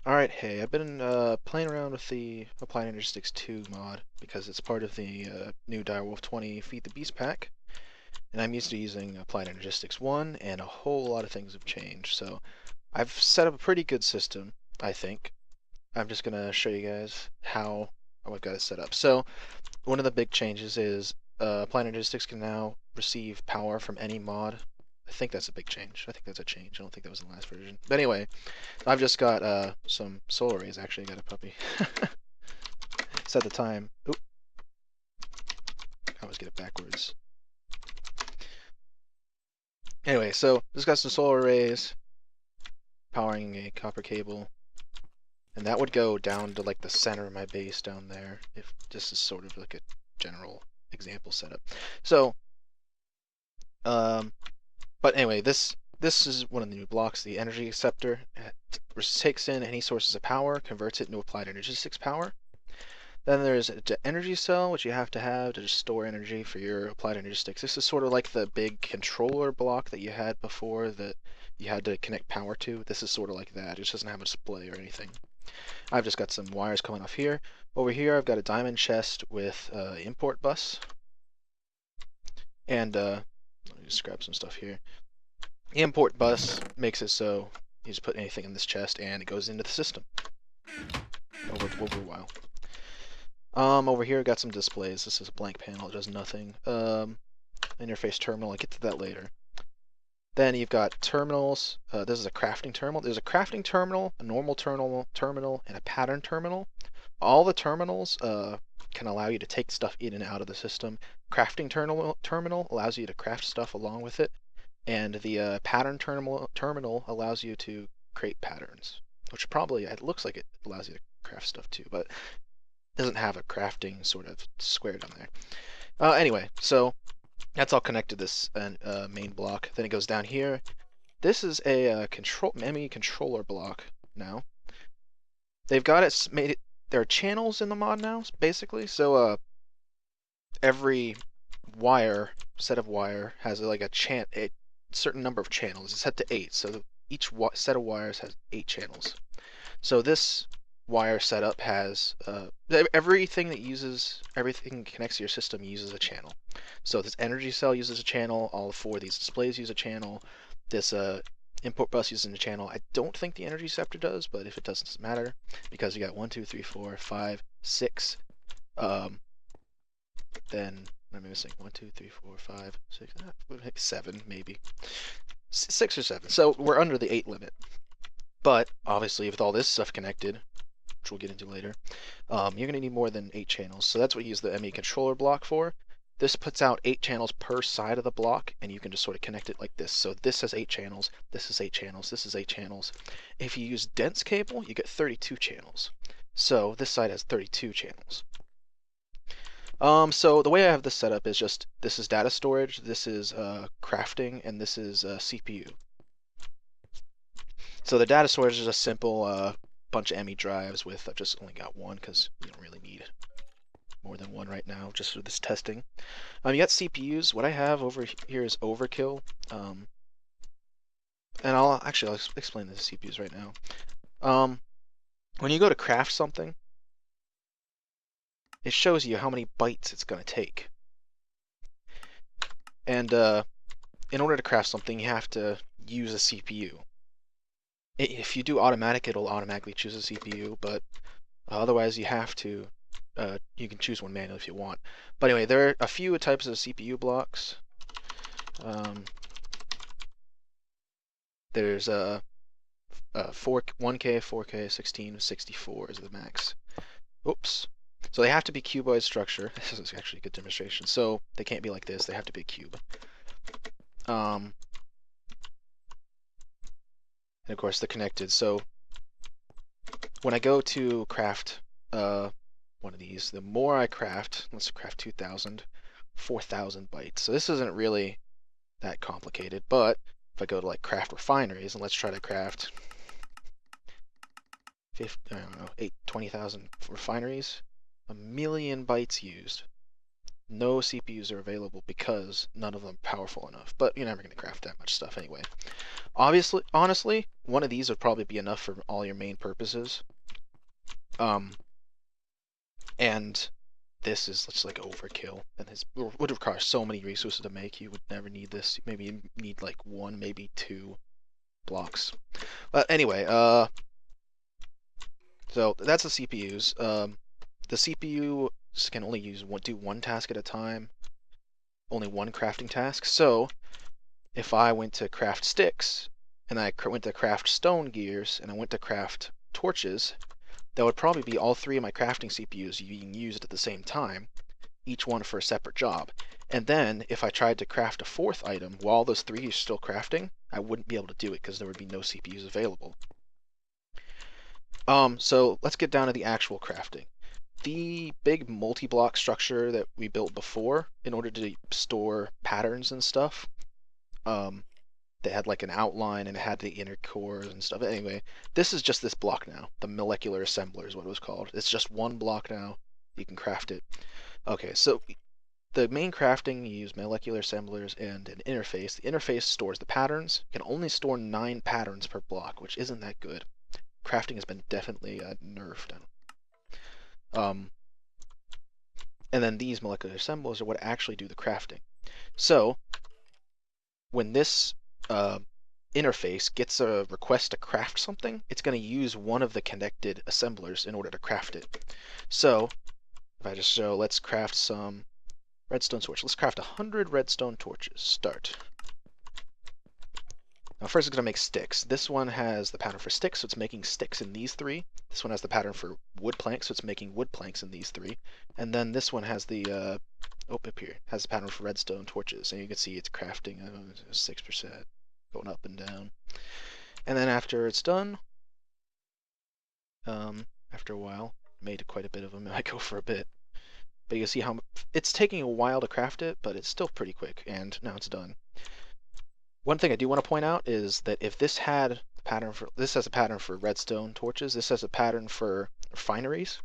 Alright, hey, I've been playing around with the Applied Energistics 2 mod because it's part of the new Direwolf 20 Feed the Beast pack, and I'm used to using Applied Energistics 1, and a whole lot of things have changed. So I've set up a pretty good system, I think. I'm just going to show you guys how I've got it set up. So one of the big changes is Applied Energistics can now receive power from any mod. I think that's a big change. I think that's a change. I don't think that was in the last version. But anyway, I've just got some solar rays. Actually, I got a puppy. Set the time. Oop. I always get it backwards. Anyway, so just got some solar rays powering a copper cable, and that would go down to like the center of my base down there. If this is sort of like a general example setup. So, but anyway, this is one of the new blocks, the Energy Acceptor. It takes in any sources of power, converts it into applied energistics power. Then there's an energy cell, which you have to just store energy for your applied energistics. This is sort of like the big controller block that you had before that you had to connect power to. This is sort of like that. It just doesn't have a display or anything. I've just got some wires coming off here. Over here, I've got a diamond chest with import bus. And let me just grab some stuff here. The import bus makes it so you just put anything in this chest and it goes into the system over a while. Over here I got some displays. This is a blank panel, it does nothing. Interface terminal, I'll get to that later. Then you've got terminals. This is a crafting terminal. There's a crafting terminal, a normal terminal, and a pattern terminal. All the terminals can allow you to take stuff in and out of the system. Crafting terminal allows you to craft stuff along with it, and the pattern terminal allows you to create patterns, which probably, it looks like it allows you to craft stuff too, but doesn't have a crafting sort of square down there. Anyway, so that's all connected to this main block. Then it goes down here. This is a Emmy Controller block now. They've got it made it. There are channels in the mod now, basically. So every set of wire has like a certain number of channels. It's set to 8, so each set of wires has 8 channels. So this wire setup has everything that connects to your system uses a channel. So this energy cell uses a channel. All 4 of these displays use a channel. This import bus uses a channel. I don't think the energy scepter does, but if it doesn't matter, because you got 1, 2, 3, 4, 5, 6. Then I'm missing 1, 2, 3, 4, 5, 6, 7 maybe. 6 or 7. So we're under the 8 limit. But obviously, with all this stuff connected, which we'll get into later, you're going to need more than 8 channels. So that's what you use the Emmy Controller block for. This puts out 8 channels per side of the block, and you can just sort of connect it like this. So this has 8 channels, this is 8 channels, this is 8 channels. If you use dense cable, you get 32 channels. So this side has 32 channels. So the way I have this set up is just, this is data storage, this is crafting, and this is CPU. So the data storage is a simple bunch of Emmy drives with, I've just only got one because you don't really need more than one right now just for this testing. You got CPUs. What I have over here is overkill. And I'll explain the CPUs right now. When you go to craft something, it shows you how many bytes it's going to take. And in order to craft something, you have to use a CPU. If you do automatic, it'll automatically choose a CPU, but otherwise you have to, you can choose one manually if you want. But anyway, there are a few types of CPU blocks. There's 1K, 4K, 16, 64 is the max. Oops. So they have to be cuboid structure. This is actually a good demonstration. So they can't be like this. They have to be a cube. And of course they're connected. So when I go to craft one of these, the more I craft, let's craft 2,000, 4,000 bytes. So this isn't really that complicated, but if I go to like craft refineries, and let's try to craft 20,000 refineries, 1,000,000 bytes used. No CPUs are available because none of them are powerful enough. But you're never going to craft that much stuff anyway. Obviously, honestly, one of these would probably be enough for all your main purposes. And this is just like overkill, and it would require so many resources to make. You would never need this. Maybe you need like 1, maybe 2 blocks. But anyway, so that's the CPUs. The CPU can only do one task at a time, only one crafting task. So if I went to craft sticks, and I went to craft stone gears, and I went to craft torches, that would probably be all 3 of my crafting CPUs being used at the same time, each one for a separate job. And then if I tried to craft a 4th item while those 3 are still crafting, I wouldn't be able to do it because there would be no CPUs available. So let's get down to the actual crafting. The big multi-block structure that we built before in order to store patterns and stuff, that had like an outline and it had the inner cores and stuff. Anyway, this is just this block now. The molecular assembler is what it was called. It's just one block now. You can craft it. Okay, so the main crafting, you use molecular assemblers and an interface. The interface stores the patterns. You can only store 9 patterns per block, which isn't that good. Crafting has been definitely nerfed. And then these molecular assemblers are what actually do the crafting. So when this interface gets a request to craft something, it's going to use one of the connected assemblers in order to craft it. So if I just show, let's craft some redstone torches. Let's craft 100 redstone torches. Start. Now first it's going to make sticks. This one has the pattern for sticks, so it's making sticks in these 3. This one has the pattern for wood planks, so it's making wood planks in these 3. And then this one has the up here has the pattern for redstone torches, and you can see it's crafting 6%, going up and down. And then after it's done, after a while, made quite a bit of them. It might go for a bit, but you can see how it's taking a while to craft it, but it's still pretty quick. And now it's done. One thing I do want to point out is that if this had the pattern for has a pattern for redstone torches, this has a pattern for refineries.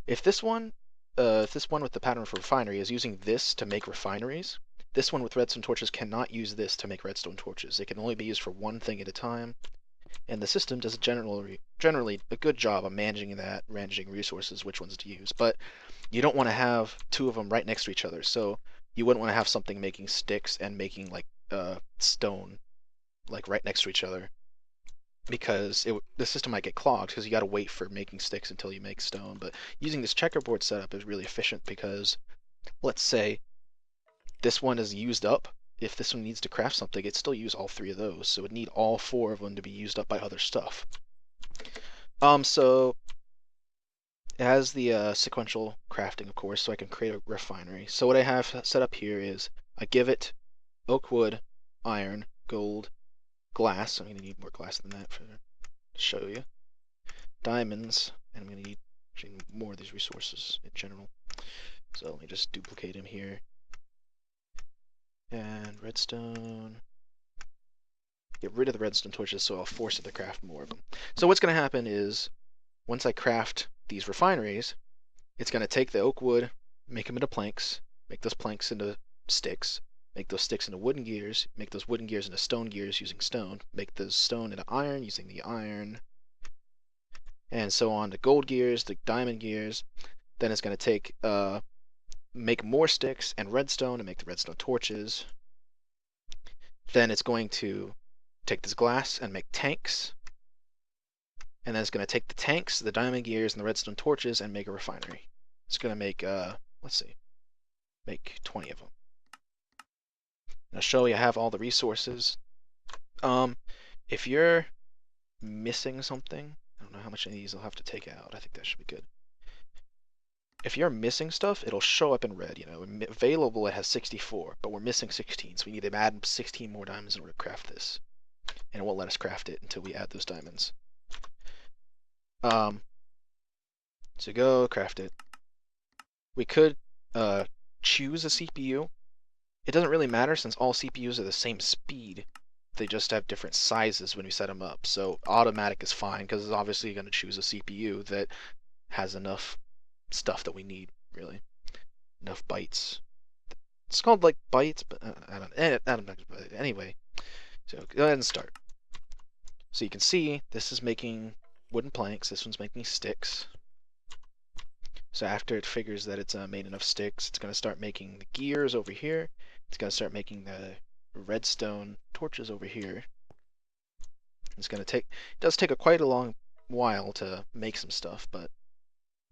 If this one with the pattern for refinery is using this to make refineries, this one with redstone torches cannot use this to make redstone torches. It can only be used for one thing at a time, and the system does generally a good job of managing resources, which ones to use. But you don't want to have 2 of them right next to each other, so you wouldn't want to have something making sticks and making like stone like right next to each other, because the system might get clogged because you got to wait for making sticks until you make stone. But using this checkerboard setup is really efficient because, let's say this one is used up. If this one needs to craft something, it'd still use all 3 of those, so it'd need all 4 of them to be used up by other stuff. So it has the sequential crafting, of course, so I can create a refinery. So what I have set up here is I give it oak wood, iron, gold, glass. I'm going to need more glass than that to show you. Diamonds, and I'm going to need actually more of these resources in general. So let me just duplicate them here. And redstone. Get rid of the redstone torches so I'll force it to craft more of them. So what's going to happen is, once I craft these refineries, it's going to take the oak wood, make them into planks, make those planks into sticks, make those sticks into wooden gears, make those wooden gears into stone gears using stone, make those stone into iron using the iron, and so on to gold gears, to diamond gears. Then it's going to take, make more sticks and redstone to make the redstone torches. Then it's going to take this glass and make tanks. And then it's going to take the tanks, the diamond gears, and the redstone torches and make a refinery. It's going to make, let's see, make 20 of them. And I'll show you I have all the resources. If you're missing something, I don't know how much of these I'll have to take out. I think that should be good. If you're missing stuff, it'll show up in red. You know, available it has 64, but we're missing 16, so we need to add 16 more diamonds in order to craft this. And it won't let us craft it until we add those diamonds. So go craft it. We could choose a CPU. It doesn't really matter since all CPUs are the same speed. They just have different sizes when we set them up. So automatic is fine because it's obviously going to choose a CPU that has enough stuff that we need, really. Enough bytes. It's called like bytes, but I don't know. Anyway, so go ahead and start. So you can see this is making wooden planks. This one's making sticks. So after it figures that it's made enough sticks, it's going to start making the gears over here. It's going to start making the redstone torches over here. It's going to take, it does take quite a long while to make some stuff, but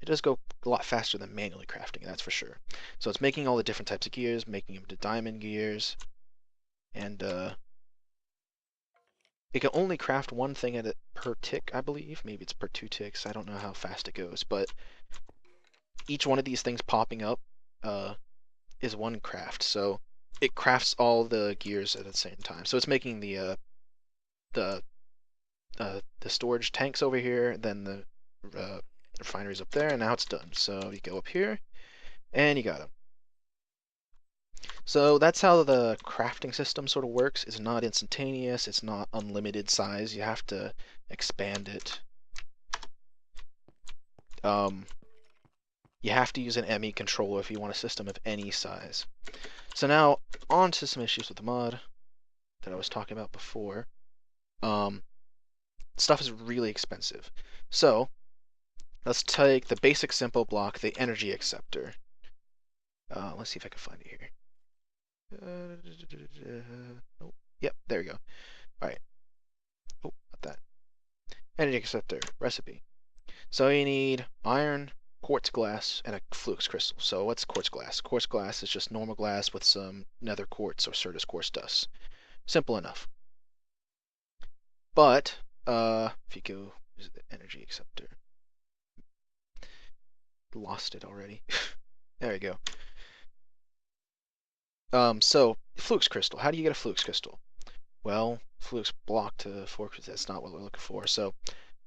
it does go a lot faster than manually crafting, that's for sure. So it's making all the different types of gears, making them to diamond gears, and it can only craft one thing at it per tick, I believe. Maybe it's per 2 ticks. I don't know how fast it goes, but each one of these things popping up is one craft. So it crafts all the gears at the same time. So it's making the storage tanks over here, then the refineries up there, and now it's done. So you go up here, and you got them. So that's how the crafting system sort of works. It's not instantaneous, it's not unlimited size. You have to expand it. You have to use an Emmy Controller if you want a system of any size. So now, on to some issues with the mod that I was talking about before. Stuff is really expensive. So, let's take the basic simple block, the Energy Acceptor. Let's see if I can find it here. Oh, yep, there we go. Alright. Oh, not that. Energy Acceptor, recipe. So you need iron, quartz glass, and a Flukes Crystal. So what's quartz glass? Quartz glass is just normal glass with some nether quartz or Certus quartz dust. Simple enough. But, if you go, is the Energy Acceptor? Lost it already. There you go. So, Flukes Crystal. How do you get a Flukes Crystal? Well, Flukes block to 4, that's not what we're looking for. So,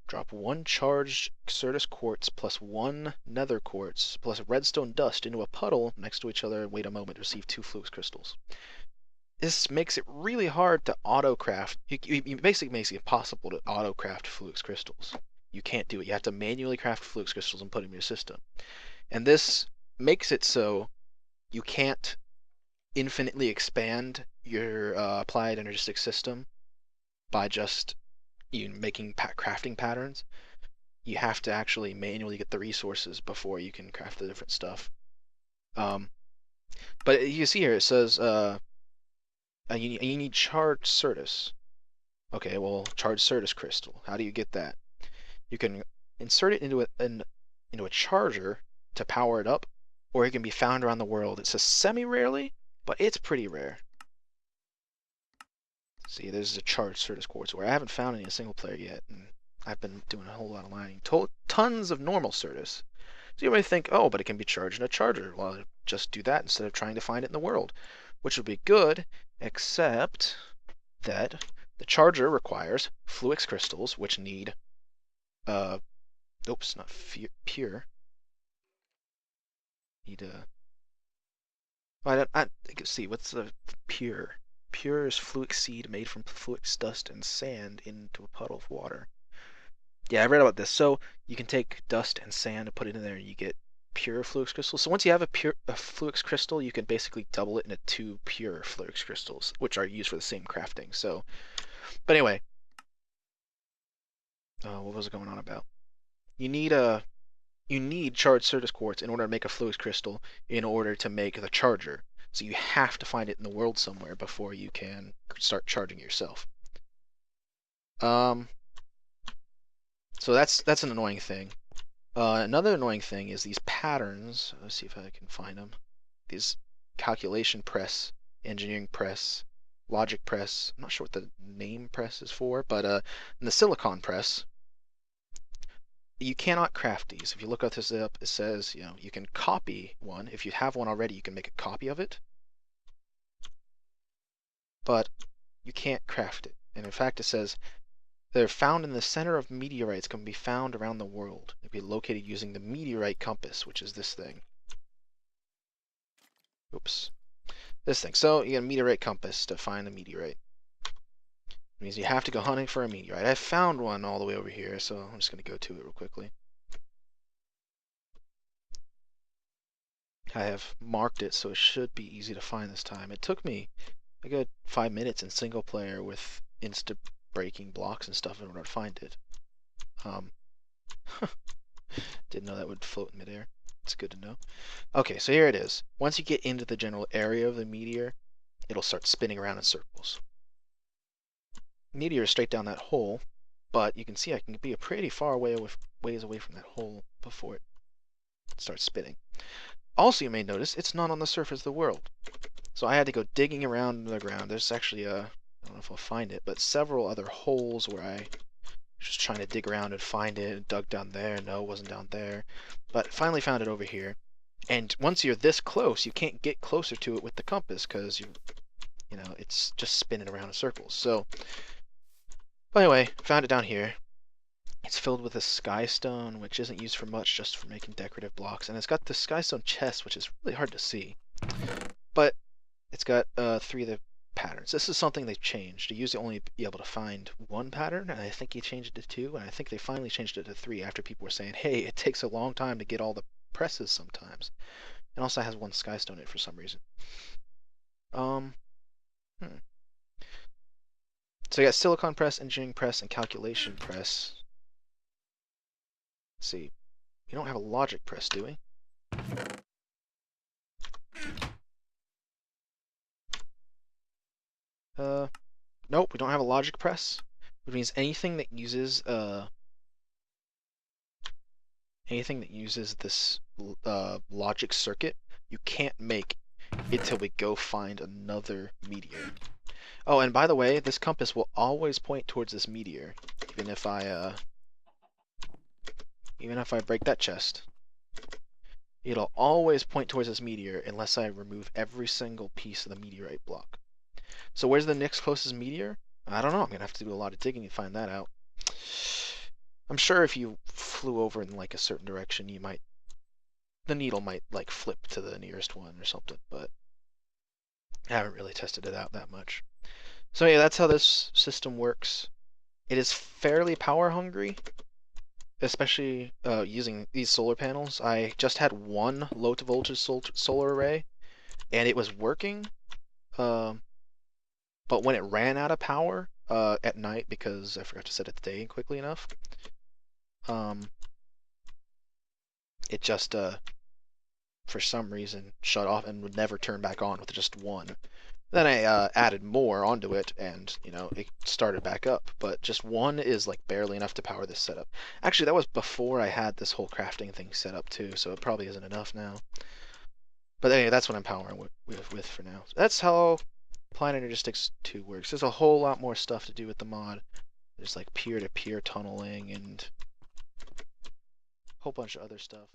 drop 1 charged Certus quartz plus 1 nether quartz plus redstone dust into a puddle next to each other. Wait a moment, receive 2 Flukes crystals. This makes it really hard to auto-craft. It basically makes it impossible to auto-craft Flukes crystals. You can't do it. You have to manually craft Flukes crystals and put them in your system. And this makes it so you can't infinitely expand your applied Energistics system by just making crafting patterns. You have to actually manually get the resources before you can craft the different stuff. But you see here it says you need charged Certus. Okay, well, charged Certus crystal. How do you get that? You can insert it into a charger to power it up, or it can be found around the world. It says semi-rarely, but it's pretty rare. See, there's a charged Certus quartz where I haven't found any in single player yet, and I've been doing a whole lot of mining. Tons of normal Certus. So you might think, oh, but it can be charged in a charger. Well, just do that instead of trying to find it in the world, which would be good, except that the charger requires Flukes crystals, which need, oops, not pure. Need I see, what's the pure? Pure is Flukes seed made from Flukes dust and sand into a puddle of water. Yeah, I read about this. So you can take dust and sand and put it in there, and you get pure Flukes crystals. So once you have a Flukes crystal, you can basically double it into 2 pure Flukes crystals, which are used for the same crafting. So, but anyway, what was it going on about? You need charged Certus quartz in order to make a Flukes crystal in order to make the charger. So you have to find it in the world somewhere before you can start charging yourself. So that's an annoying thing. Another annoying thing is these patterns. Let's see if I can find them. These calculation press, engineering press, logic press. I'm not sure what the name press is for, but in the silicon press, you cannot craft these. If you look at this up, it says, you can copy one. If you have one already, you can make a copy of it. But you can't craft it. And in fact, it says, they're found in the center of meteorites, can be found around the world. They'll be located using the Meteorite Compass, which is this thing. Oops. This thing. So you get a Meteorite Compass to find the meteorite. It means you have to go hunting for a meteorite. I found one all the way over here, so I'm just going to go to it real quickly. I have marked it, so it should be easy to find this time. It took me a good 5 minutes in single player with insta breaking blocks and stuff in order to find it. Didn't know that would float in midair. It's good to know. Okay, so here it is. Once you get into the general area of the meteor, it'll start spinning around in circles. Meteor is straight down that hole, but you can see I can be a pretty far ways away from that hole before it starts spinning. Also, you may notice it's not on the surface of the world. So I had to go digging around in the ground. There's actually I don't know if I'll find it, but several other holes where I was just trying to dig around and find it, and dug down there. No, it wasn't down there. But finally found it over here. And once you're this close, you can't get closer to it with the compass because you know, it's just spinning around in circles. So, but anyway, found it down here. It's filled with a skystone, which isn't used for much, just for making decorative blocks. And it's got the skystone chest, which is really hard to see. But it's got 3 of the patterns. This is something they've changed. You used to only be able to find 1 pattern, and I think you changed it to 2, and I think they finally changed it to 3 after people were saying, hey, it takes a long time to get all the presses sometimes. It also has 1 skystone in it for some reason. So you got silicon press, engineering press, and calculation press. Let's see. We don't have a logic press, do we? Nope, we don't have a logic press, which means anything that uses this logic circuit, you can't make until we go find another meteor. Oh, and by the way, this compass will always point towards this meteor, even if I break that chest. It'll always point towards this meteor unless I remove every single piece of the meteorite block. So where's the next closest meteor? I don't know. I'm going to have to do a lot of digging to find that out. I'm sure if you flew over in like a certain direction, the needle might like flip to the nearest one or something, but I haven't really tested it out that much. So yeah, that's how this system works. It is fairly power hungry, especially using these solar panels. I just had 1 low to voltage solar array, and it was working. But when it ran out of power at night, because I forgot to set it to day quickly enough, it just for some reason shut off and would never turn back on with just 1. Then I added more onto it, and you know, it started back up. But just 1 is like barely enough to power this setup. Actually, that was before I had this whole crafting thing set up too, so it probably isn't enough now. But anyway, that's what I'm powering with for now. So that's how Planet Energistics 2 works. There's a whole lot more stuff to do with the mod. There's like peer-to-peer tunneling and a whole bunch of other stuff.